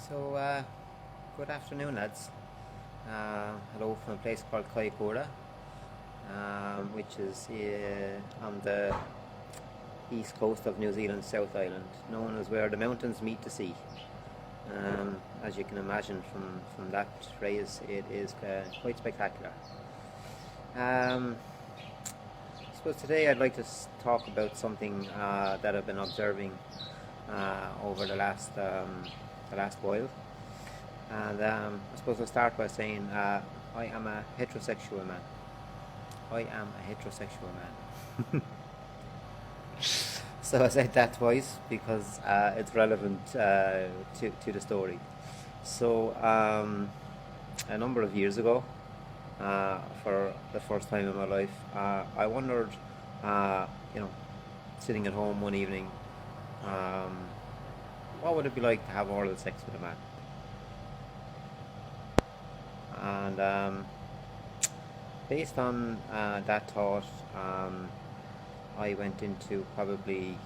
Good afternoon, lads. Hello from a place called Kaikoura, which is on the east coast of New Zealand's South Island, known as where the mountains meet the sea. As you can imagine from that phrase, it is quite spectacular. I suppose today I'd like to talk about something that I've been observing over the last while. And I suppose I'll start by saying I am a heterosexual man. I am a heterosexual man. So I said that twice because it's relevant to the story. So a number of years ago, for the first time in my life, I wondered, you know, sitting at home one evening, um, what would it be like to have oral sex with a man? And based on that thought, I went into probably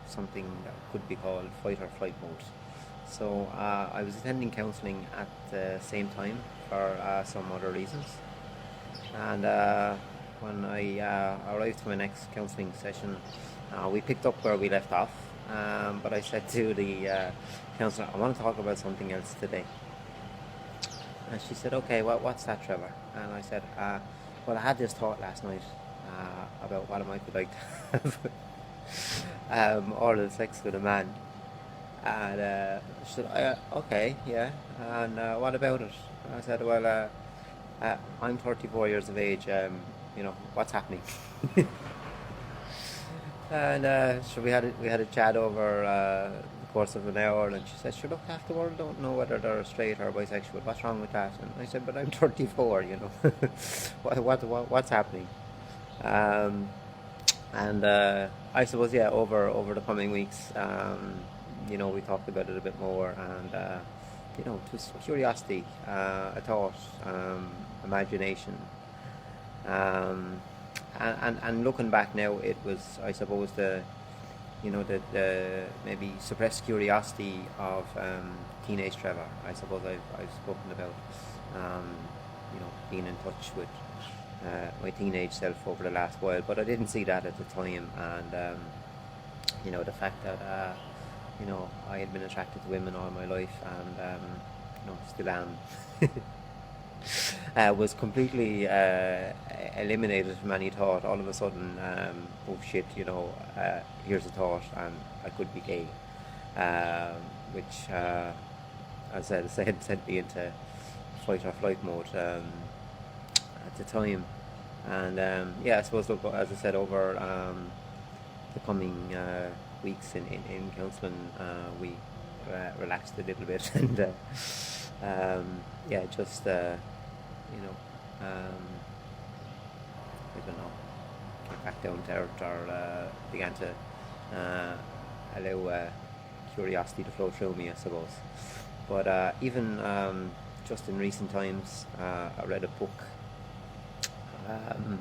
something that could be called fight or flight mode. So I was attending counselling at the same time for some other reasons. And when I arrived to my next counselling session, we picked up where we left off. But I said to the counsellor, I want to talk about something else today. And she said, okay, what's that, Trevor? And I said, well, I had this thought last night about what it might be like to have oral sex with a man. And she said, okay, yeah. And what about it? And I said, well, I'm 34 years of age. What's happening? And so we had a chat over the course of an hour, and she said, "Sure, look, half the world don't know whether they're straight or bisexual. What's wrong with that?" And I said, "But I'm 34, you know. What's happening?" Um, and I suppose, yeah, over the coming weeks, we talked about it a bit more, and it was curiosity, a thought, imagination. Um, and looking back now, it was, I suppose, the maybe suppressed curiosity of teenage Trevor. I suppose I've spoken about, um, being in touch with my teenage self over the last while, but I didn't see that at the time. And the fact that I had been attracted to women all my life, and still am. Was completely eliminated from any thought. All of a sudden, oh shit, here's a thought, and I could be gay, which, as I said, sent me into fight or flight mode at the time. And yeah, I suppose, look, as I said, over the coming weeks in counselling, we relaxed a little bit, and yeah, just I don't know, get back down to earth, or began to allow curiosity to flow through me, I suppose. But even just in recent times, I read a book um,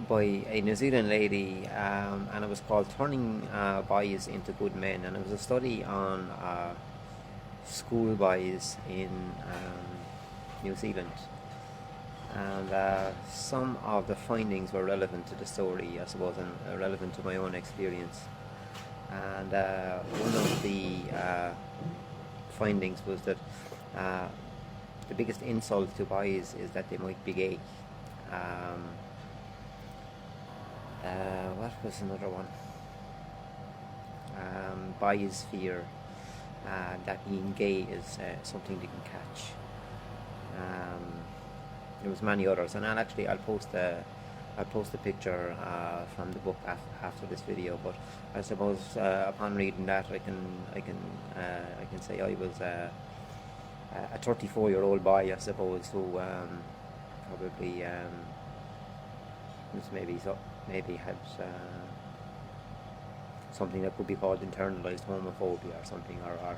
by a New Zealand lady, and it was called Turning Boys into Good Men, and it was a study on school boys in New Zealand. And some of the findings were relevant to the story, I suppose, and relevant to my own experience. And one of the findings was that uh, the biggest insult to boys is that they might be gay. Um, what was another one? Boys fear that being gay is something they can catch. Um, there was many others, and I'll post a picture from the book after this video. But I suppose upon reading that, I can say I was a 34-year-old boy, I suppose, who probably was maybe had something that could be called internalized homophobia or something, or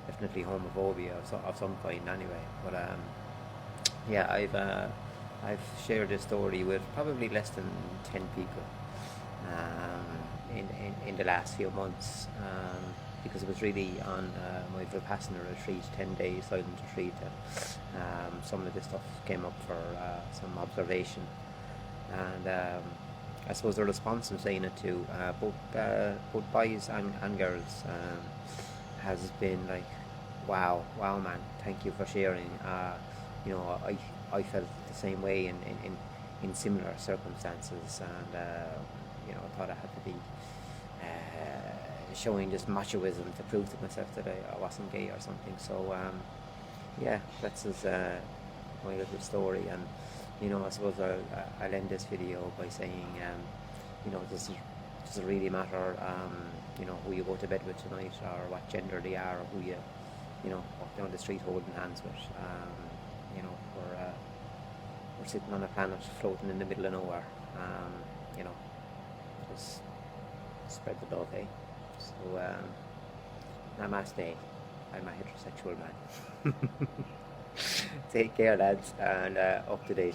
definitely homophobia of some kind anyway. But yeah, I've shared this story with probably less than 10 people in the last few months. because it was really on my Vipassana retreat, 10 days silent retreat, that some of this stuff came up for some observation. And I suppose the response I'm saying it to both boys and girls has been like, wow, man, thank you for sharing. I felt the same way in similar circumstances, and I thought I had to be showing just machoism to prove to myself that I wasn't gay or something. So yeah, that's just my little story. And I suppose I'll end this video by saying, does it really matter, who you go to bed with tonight, or what gender they are, or who you walk down the street holding hands with. We're sitting on a planet floating in the middle of nowhere. Just spread the love, eh? So, namaste. I'm a heterosexual man. Take care, lads, and up to date.